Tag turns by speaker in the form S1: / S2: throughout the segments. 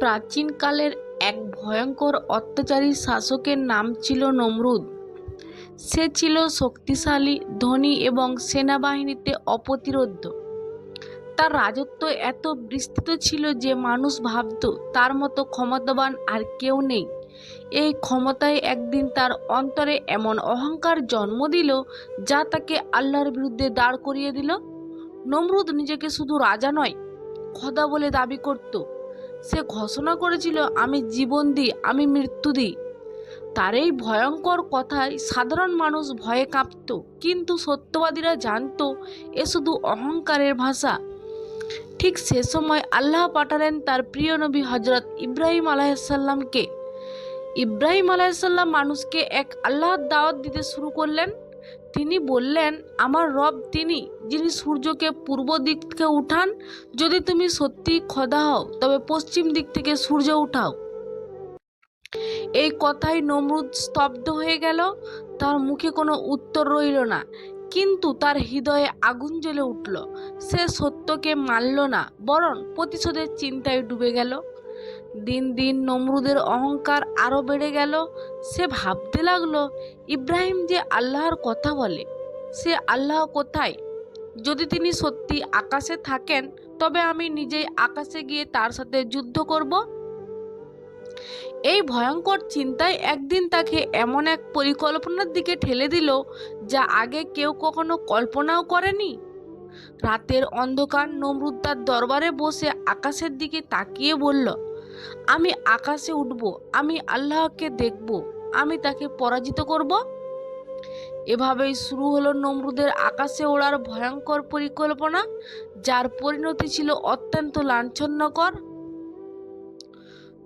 S1: প্রাচীনকালের এক ভয়ঙ্কর অত্যাচারী শাসকের নাম ছিল নমরুদ। সে ছিল শক্তিশালী, ধনী এবং সেনাবাহিনীতে অপ্রতিরোধ্য। তার রাজত্ব এত বিস্তৃত ছিল যে মানুষ ভাবত তার মতো ক্ষমতাবান আর কেউ নেই। এই ক্ষমতায় একদিন তার অন্তরে এমন অহংকার জন্ম দিল যা তাকে আল্লাহর বিরুদ্ধে দাঁড় করিয়ে দিল। নমরুদ নিজেকে শুধু রাজা নয়, খোদা বলে দাবি করত। সে ঘোষণা করেছিল, আমি জীবন দিই, আমি মৃত্যু দিই। তার এই ভয়ঙ্কর কথায় সাধারণ মানুষ ভয়ে কাঁপত, কিন্তু সত্যবাদীরা জানত এ শুধু অহংকারের ভাষা। ঠিক সে সময় আল্লাহ পাঠালেন তার প্রিয় নবী হজরত ইব্রাহিম আলাইহিসসালামকে। ইব্রাহিম আলাইহিসসালাম মানুষকে এক আল্লাহর দাওয়াত দিতে শুরু করলেন। তিনি বললেন, আমার রব তিনি, যিনি সূর্যকে পূর্ব দিক থেকে উঠান। যদি তুমি সত্যিই খোদা হও তবে পশ্চিম দিক থেকে সূর্য উঠাও। এই কথায় নমরুদ স্তব্ধ হয়ে গেল। তার মুখে কোনো উত্তর রইল না, কিন্তু তার হৃদয়ে আগুন জ্বলে উঠল। সে সত্যকে মানল না, বরং প্রতিশোধের চিন্তায় ডুবে গেল। দিন দিন নমরুদের অহংকার আরো বেড়ে গেল। সে ভাবতে লাগলো, ইব্রাহিম যে আল্লাহর কথা বলে, সে আল্লাহ কোথায়? যদি তিনি সত্যি আকাশে থাকেন তবে আমি নিজেই আকাশে গিয়ে তার সাথে যুদ্ধ করব। এই ভয়ঙ্কর চিন্তায় একদিন তাকে এমন এক পরিকল্পনার দিকে ঠেলে দিল যা আগে কেউ কখনো কল্পনাও করেনি। রাতের অন্ধকার নমরুদ তার দরবারে বসে আকাশের দিকে তাকিয়ে বলল, আমি আকাশে উঠব, আমি আল্লাহকে দেখব, আমি তাকে পরাজিত করব। এভাবেই শুরু হলো নমরুদের আকাশে ওড়ার ভয়ঙ্কর পরিকল্পনা, যার পরিণতি ছিল অত্যন্ত লাঞ্ছন্যকর।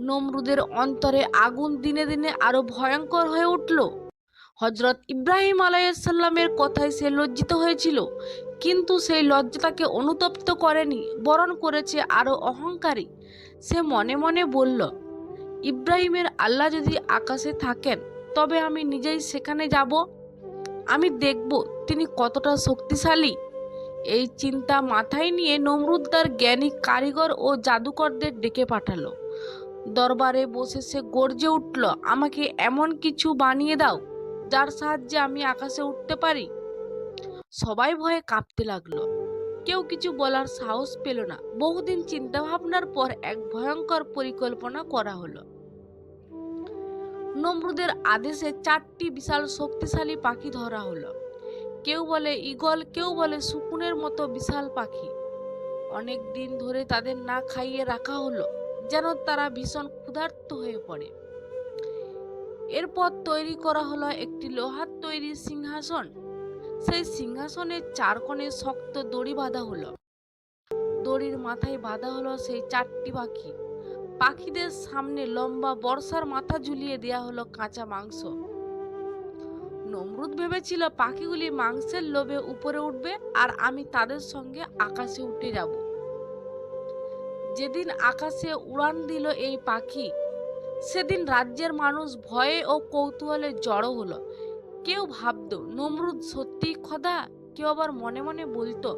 S1: নমরুদের অন্তরে আগুন দিনে দিনে আরো ভয়ঙ্কর হয়ে উঠল। হজরত ইব্রাহিম আলাইহিসসালামের কথায় সে লজ্জিত হয়েছিল, কিন্তু সেই লজ্জা তাকে অনুতপ্ত করেনি, বরণ করেছে আরো অহংকারী। সে মনে মনে বলল, ইব্রাহিমের আল্লাহ যদি আকাশে থাকেন তবে আমি নিজেই সেখানে যাব। আমি দেখব তিনি কতটা শক্তিশালী। এই চিন্তা মাথায় নিয়ে নমরুদ তার জ্ঞানী কারিগর ও জাদুকরদের ডেকে পাঠালো। দরবারে বসে সে গর্জে উঠল, আমাকে এমন কিছু বানিয়ে দাও যার সাহায্যে আমি আকাশে উঠতে পারি। সবাই ভয়ে কাঁপতে লাগলো, কেউ কিছু বলার সাহস পেল না। বহুদিন চিন্তা ভাবনার পর এক ভয়ঙ্কর পরিকল্পনা করা হলো। নমরুদের আদেশে 4টি বিশাল শক্তিশালী পাখি ধরা হলো। কেউ বলে ঈগল, কেউ বলে শকুনের মতো বিশাল পাখি। অনেক দিন ধরে তাদের না খাইয়ে রাখা হলো, যেন তারা ভীষণ ক্ষুধার্ত হয়ে পড়ে। এরপর তৈরি করা হলো একটি লোহার তৈরি সিংহাসন। সেই সিংহাসনের 4 কোণে শক্ত দড়ি বাঁধা হলো। দড়ির মাথায় বাঁধা হলো সেই 4টি পাখি। পাখিদের সামনে লম্বা বর্ষার মাথা ঝুলিয়ে দেয়া হলো কাঁচা মাংস। নমরুদ ভেবেছিল পাখিগুলি মাংসের লোভে উপরে উঠবে আর আমি তাদের সঙ্গে আকাশে উঠে যাব। যেদিন আকাশে উড়ান দিল এই পাখি, সেদিন রাজ্যের মানুষ ভয়ে ও কৌতূহলে জড়ো হলো। কেউ ভাবতো নমরুদ সত্যিই খোদা, কেউ আবার মনে মনে বলতো,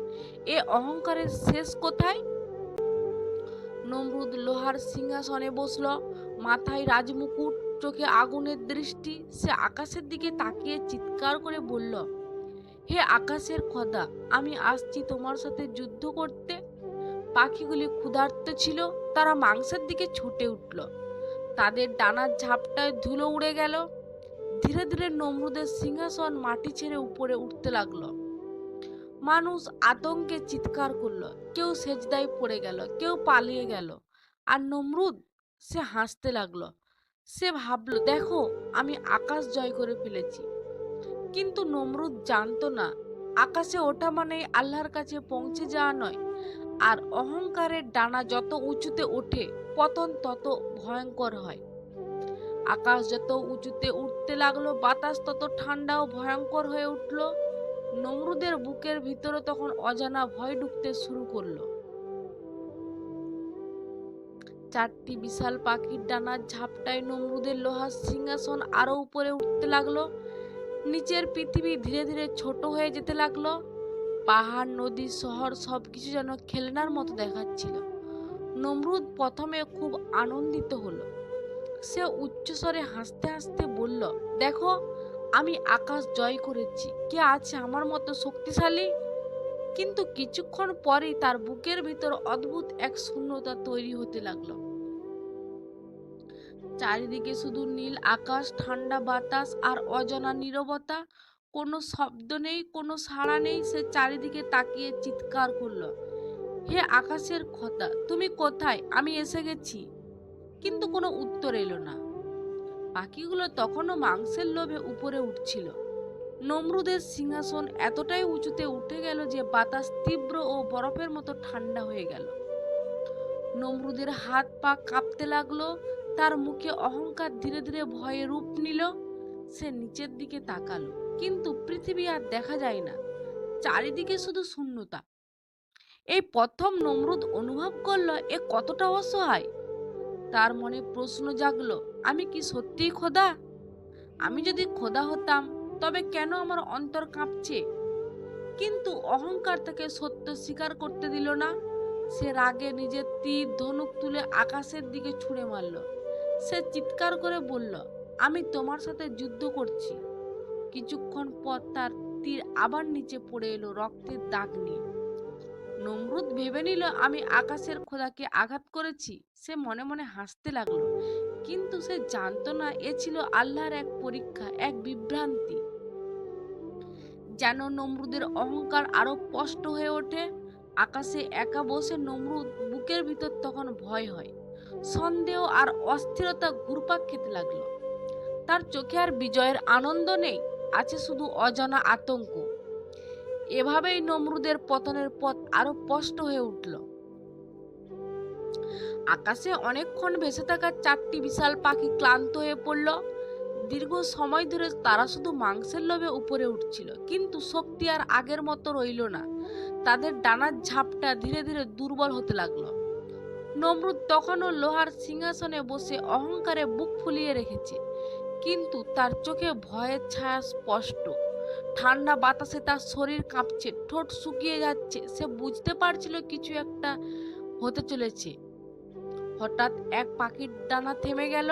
S1: এ অহংকারের শেষ কোথায়? নমরুদ লোহার সিংহাসনে বসলো, মাথায় রাজমুকুট, চোখে আগুনের দৃষ্টি। সে আকাশের দিকে তাকিয়ে চিৎকার করে বলল, হে আকাশের খোদা, আমি আসছি তোমার সাথে যুদ্ধ করতে। পাখিগুলি ক্ষুধার্ত ছিল, তারা মাংসের দিকে ছুটে উঠল। তাদের ডানার ঝাপটায় ধুলো উড়ে গেল। ধীরে ধীরে নমরুদের সিংহাসন মাটি ছেড়ে উপরে উঠতে লাগলো। মানুষ আতঙ্কে চিৎকার করলো, কেউ সেজদায় পড়ে গেল, কেউ পালিয়ে গেল। আর নমরুদ, সে হাসতে লাগলো। সে ভাবলো, দেখো, আমি আকাশ জয় করে ফেলেছি। কিন্তু নমরুদ জানতো না, আকাশে ওঠা মানে আল্লাহর কাছে পৌঁছে যাওয়া নয়। আর অহংকারের ডানা যত উঁচুতে ওঠে, পতন তত ভয়ঙ্কর হয়। আকাশ যত উঁচুতে উঠতে লাগলো, বাতাস তত ঠান্ডা ও ভয়ঙ্কর হয়ে উঠল। নমরুদের বুকের ভিতরে তখন অজানা ভয় ঢুকতে শুরু করলো। 4টি বিশাল পাখির ডানার ঝাপটায় নমরুদের লোহার সিংহাসন আরো উপরে উঠতে লাগলো। নিচের পৃথিবী ধীরে ধীরে ছোট হয়ে যেতে লাগলো। পাহাড়, নদী, শহর সবকিছু যেন খেলনার মতো দেখাচ্ছিল। নমরুদ প্রথমে খুব আনন্দিত হলো। সে উচ্চস্বরে হাসতে হাসতে বলল, দেখো, আমি আকাশ জয় করেছি। কে আছে আমার মতো শক্তিশালী? কিন্তু কিছুক্ষণ পরেই তার বুকের ভিতর অদ্ভুত এক শূন্যতা তৈরি হতে লাগলো। চারিদিকে শুধু নীল আকাশ, ঠান্ডা বাতাস আর অজানা নীরবতা। কোনো শব্দ নেই, কোনো সাড়া নেই। সে চারিদিকে তাকিয়ে চিৎকার করলো, হে আকাশের খোদা, তুমি কোথায়? আমি এসে গেছি। কিন্তু কোনো উত্তর এলো না। পাখিগুলো তখনও মাংসের লোভে উপরে উঠছিল। নমরুদের সিংহাসন এতটাই উঁচুতে উঠে গেল যে বাতাস তীব্র ও বরফের মতো ঠান্ডা হয়ে গেল। নমরুদের হাত পা কাঁপতে লাগলো। তার মুখে অহংকার ধীরে ধীরে ভয়ে রূপ নিল। সে নিচের দিকে তাকালো, কিন্তু পৃথিবী আর দেখা যায় না। চারিদিকে শুধু শূন্যতা। এই প্রথম নমরুদ অনুভব করলো এ কতটা অসহায়। তার মনে প্রশ্ন জাগলো, আমি কি সত্যিই খোদা? আমি যদি খোদা হতাম তবে কেন আমার অন্তর কাঁপছে? কিন্তু অহংকার তাকে সত্য স্বীকার করতে দিল না। সে রাগে নিজের তীর ধনুক তুলে আকাশের দিকে ছুঁড়ে মারল। সে চিৎকার করে বলল, আমি তোমার সাথে যুদ্ধ করছি। কিছুক্ষণ পর তার তীর আবার নিচে পড়ে এলো রক্তের দাগ নিয়ে। নমরুদ ভেবে নিল আমি আকাশের খোদাকে আঘাত করেছি। সে মনে মনে হাসতে লাগলো, কিন্তু সে জানতো না এ ছিল আল্লাহর এক পরীক্ষা, এক বিভ্রান্তি। যেন নমরুদের অহংকার আরো স্পষ্ট হয়ে ওঠে। আকাশে একা বসে নমরুদ বুকের ভিতর তখন ভয় হয়, সন্দেহ আর অস্থিরতা ঘুরপাক খেতে লাগলো। তার চোখে আর বিজয়ের আনন্দ নেই, আছে শুধু অজানা আতঙ্ক। এভাবেই নমরুদের পতনের পথ আরো স্পষ্ট হয়ে উঠল। আকাশে অনেকক্ষণ ভেসে থাকা চারটি বিশাল পাখি ক্লান্ত হয়ে পড়ল। দীর্ঘ সময় ধরে তারা শুধু মাংসের লোভে উপরে উঠছিল, কিন্তু শক্তি আর আগের মতো রইল না। তাদের ডানার ঝাপটা ধীরে ধীরে দুর্বল হতে লাগলো। নমরুদ তখনও লোহার সিংহাসনে বসে অহংকারে বুক ফুলিয়ে রেখেছে, কিন্তু তার চোখে ভয়ের ছায়া স্পষ্ট। ঠান্ডা বাতাসে তার শরীর কাঁপছে, ঠোঁট শুকিয়ে যাচ্ছে। সে বুঝতে পারছিল কিছু একটা হতে চলেছে। হঠাৎ এক পাখির ডানা থেমে গেল,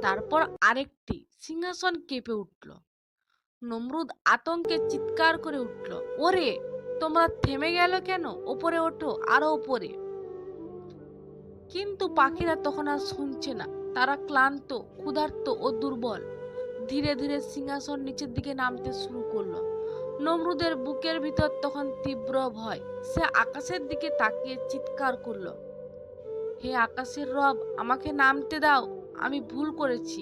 S1: তারপর আরেকটি। সিংহাসন কেঁপে উঠল। নমরুদ আতঙ্কে চিৎকার করে উঠল, ওরে, তোমরা থেমে গেল কেন? ওপরে ওঠো, আরো ওপরে। কিন্তু পাখিরা তখন আর শুনছে না। তারা ক্লান্ত, ক্ষুধার্ত ও দুর্বল। ধীরে ধীরে সিংহাসন নিচের দিকে নামতে শুরু করলো। নমরুদের বুকের ভিতর তখন তীব্র ভয়। সে আকাশের দিকে তাকিয়ে চিৎকার করলো, হে আকাশের রব, আমাকে নামতে দাও, আমি ভুল করেছি।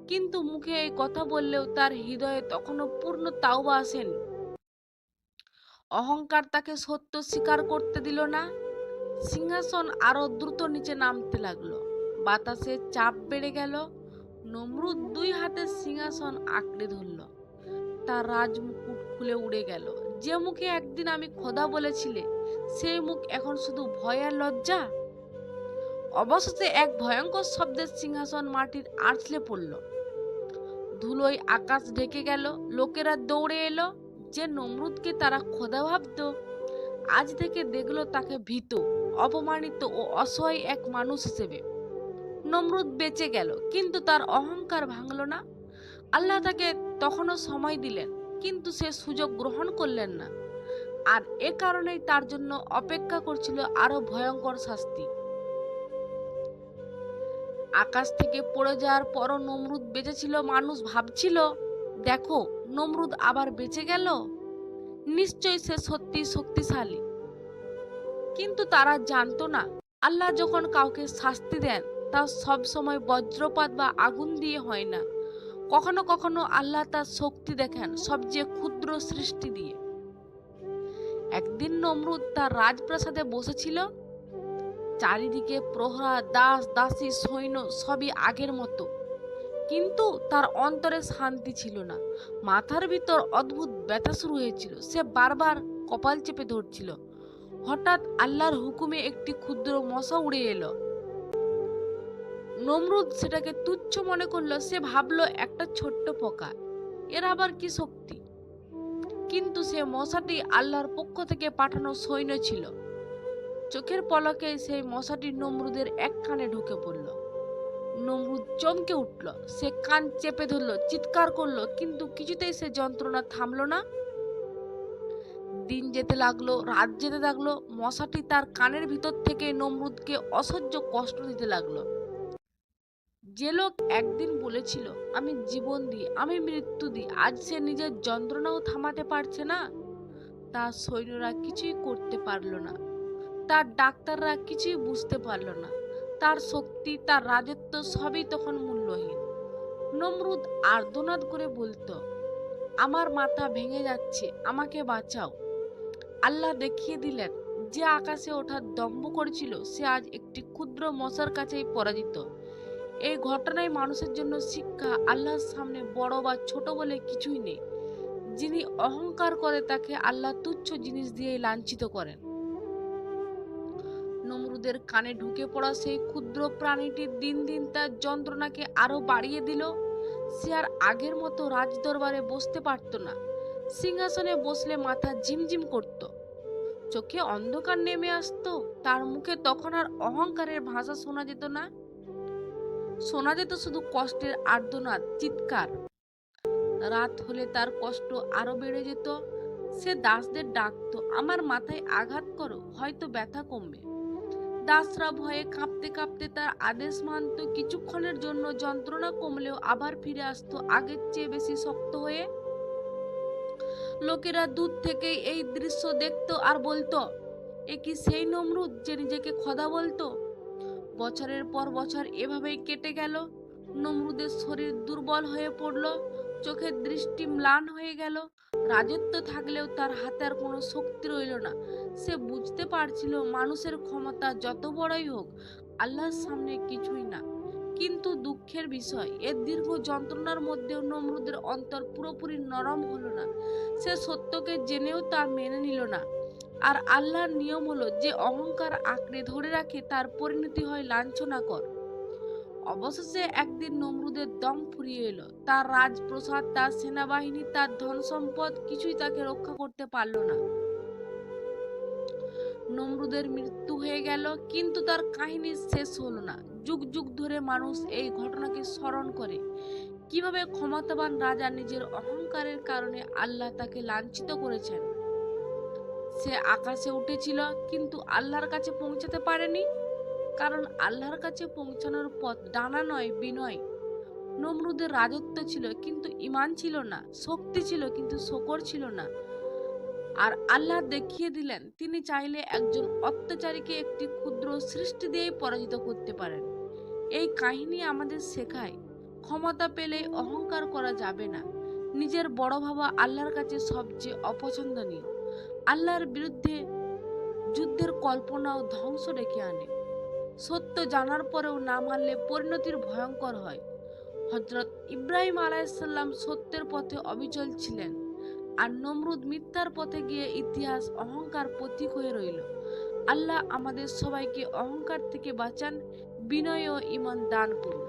S1: কিন্তু মুখে এই কথা বললেও তার হৃদয়ে তখনও পূর্ণ তাওবা আসেনি। অহংকার তাকে সত্য স্বীকার করতে দিল না। সিংহাসন আরো দ্রুত নিচে নামতে লাগলো। বাতাসের চাপ বেড়ে গেল। নমরুদ দুই হাতে সিংহাসন আঁকড়ে ধরল। তার রাজমুকুট খুলে উড়ে গেল। যে মুখে একদিন আমি খোদা বলেছিলে, সেই মুখ এখন শুধু ভয় আর লজ্জা। অবশেষে এক ভয়ঙ্কর শব্দের সিংহাসন মাটির আঁচড়ে পড়ল। ধুলোয় আকাশ ঢেকে গেল। লোকেরা দৌড়ে এলো। যে নমরুদকে তারা খোদা ভাবত, আজ থেকে দেখলো তাকে ভীত, অপমানিত ও অসহায় এক মানুষ হিসেবে। নমরুদ বেঁচে গেল, কিন্তু তার অহংকার ভাঙল না। আল্লাহ তাকে তখনও সময় দিলেন, কিন্তু সে সুযোগ গ্রহণ করলেন না। আর এ কারণেই তার জন্য অপেক্ষা করছিল আরো ভয়ঙ্কর শাস্তি। আকাশ থেকে পড়ে যাওয়ার পরও নমরুদ বেঁচেছিল। মানুষ ভাবছিল, দেখো, নমরুদ আবার বেঁচে গেল, নিশ্চয়ই সে সত্যি শক্তিশালী। কিন্তু তারা জানতো না, আল্লাহ যখন কাউকে শাস্তি দেন, তা সব সময় বজ্রপাত বা আগুন দিয়ে হয় না। কখনো কখনো আল্লাহ তার শক্তি দেখান সবচেয়ে ক্ষুদ্র সৃষ্টি দিয়ে। একদিন নমরুদ তার রাজপ্রাসাদে বসেছিল। চারিদিকে প্রহরা, দাস দাসী, সৈন্য সবই আগের মতো, কিন্তু তার অন্তরে শান্তি ছিল না। মাথার ভিতর অদ্ভুত ব্যথা শুরু হয়েছিল। সে বারবার কপাল চেপে ধরছিল। হঠাৎ আল্লাহর হুকুমে একটি ক্ষুদ্র মশা উড়ে এলো। নমরুদ সেটাকে তুচ্ছ মনে করলো। সে ভাবলো, একটা ছোট্ট পোকা, এর আবার কি শক্তি? কিন্তু সে মশাটি আল্লাহর পক্ষ থেকে পাঠানো সৈন্য ছিল। চোখের পলকে সেই মশাটি নমরুদের এক কানে ঢুকে পড়ল। নমরুদ চমকে উঠল। সে কান চেপে ধরলো, চিৎকার করলো, কিন্তু কিছুতেই সে যন্ত্রণা থামলো না। দিন যেতে লাগলো, রাত যেতে লাগলো, মশাটি তার কানের ভিতর থেকে নমরুদকে অসহ্য কষ্ট দিতে লাগলো। যে লোক একদিন বলেছিল আমি জীবন দিই, আমি মৃত্যু দিই, আজ সে নিজের যন্ত্রণাও থামাতে পারছে না। তার সৈন্যরা কিছুই করতে পারল না, তার ডাক্তাররা কিছুই বুঝতে পারল না। তার শক্তি, তার রাজত্ব সবই তখন মূল্যহীন। নমরুদ আর্তনাদ করে বলতো, আমার মাথা ভেঙে যাচ্ছে, আমাকে বাঁচাও। আল্লাহ দেখিয়ে দিলেন, যে আকাশে ওঠার দম্ভ করেছিল সে আজ একটি ক্ষুদ্র মশার কাছেই পরাজিত। এই ঘটনায় মানুষের জন্য শিক্ষা, আল্লাহর সামনে বড় বা ছোট বলে কিছুই নেই। যিনি অহংকার করে তাকে আল্লাহ তুচ্ছ জিনিস দিয়ে লাঞ্ছিত করেন। নমরুদের কানে ঢুকে পড়া সেই ক্ষুদ্র প্রাণীটি দিন দিন তার যন্ত্রণাকে আরো বাড়িয়ে দিল। সে আর আগের মতো রাজদরবারে বসতে পারত না। সিংহাসনে বসলে মাথা ঝিমঝিম করত, চোখে অন্ধকার নেমে আসতো। তার মুখে তখন আর অহংকারের ভাষা শোনা যেত না, শোনা যেত শুধু কষ্টের আর্তনাদ, চিৎকার। রাত হলে তার কষ্ট আরো বেড়ে যেত। সে দাসদের ডাকতো, আমার মাথায় আঘাত করো, হয়তো ব্যথা কমবে। দাসরা ভয়ে কাঁপতে কাঁপতে তার আদেশ মানত। কিছুক্ষণের জন্য যন্ত্রণা কমলেও আবার ফিরে আসতো আগের চেয়ে বেশি শক্ত হয়ে। লোকেরা দূর থেকেই এই দৃশ্য দেখতো আর বলতো, এ কি সেই নমরুদ যে নিজেকে খোদা বলতো? বছরের পর বছর এভাবেই কেটে গেল। নমরুদের শরীর দুর্বল হয়ে পড়ল, চোখের দৃষ্টি ম্লান হয়ে গেল। রাজত্ব থাকলেও তার হাতে আর কোনো শক্তি রইল না। সে বুঝতে পারছিল মানুষের ক্ষমতা যত বড়ই হোক, আল্লাহর সামনে কিছুই না। কিন্তু দুঃখের বিষয়, এর দীর্ঘ যন্ত্রণার মধ্যেও নমরুদের অন্তর পুরোপুরি নরম হলো না। সে সত্যকে জেনেও তা মেনে নিল না। আর আল্লাহর নিয়ম হলো, যে অহংকার আঁকড়ে ধরে রাখে তার পরিণতি হয় লাঞ্ছনাকর। অবশেষে একদিন নমরুদের দম ফুরিয়ে এলো। তার রাজপ্রাসাদ, তার সেনাবাহিনী, তার ধন সম্পদ কিছুই তাকে রক্ষা করতে পারল না। নমরুদের মৃত্যু হয়ে গেল, কিন্তু তার কাহিনী শেষ হলো না। যুগ যুগ ধরে মানুষ এই ঘটনাকে স্মরণ করে, কিভাবে ক্ষমতাবান রাজা নিজের অহংকারের কারণে আল্লাহ তাকে লাঞ্ছিত করেছেন। সে আকাশে উঠেছিল, কিন্তু আল্লাহর কাছে পৌঁছাতে পারেনি, কারণ আল্লাহর কাছে পৌঁছানোর পথ ডানা নয়, বিনয়। নমরুদের রাজত্ব ছিল কিন্তু ঈমান ছিল না, শক্তি ছিল কিন্তু শকর ছিল না। আর আল্লাহ দেখিয়ে দিলেন, তিনি চাইলে একজন অত্যাচারীকে একটি ক্ষুদ্র সৃষ্টি দিয়েই পরাজিত করতে পারেন। এই কাহিনী আমাদের শেখায়, ক্ষমতা পেলেই অহংকার করা যাবে না। নিজের বড় ভাবা আল্লাহর কাছে সবচেয়ে অপছন্দনীয়। আল্লাহর বিরুদ্ধে যুদ্ধের কল্পনাও ধ্বংস ডেকে আনে। সত্য জানার পরেও না মানলে পরিণতির ভয়ঙ্কর হয়। হযরত ইব্রাহিম আলাইহিসসালাম সত্যের পথে অবিচল ছিলেন, আর নমরুদ মিথ্যার পথে গিয়ে ইতিহাস অহংকার প্রতীক হয়ে রইল। আল্লাহ আমাদের সবাইকে অহংকার থেকে বাঁচান, বিনয় ও ঈমান দান করুন।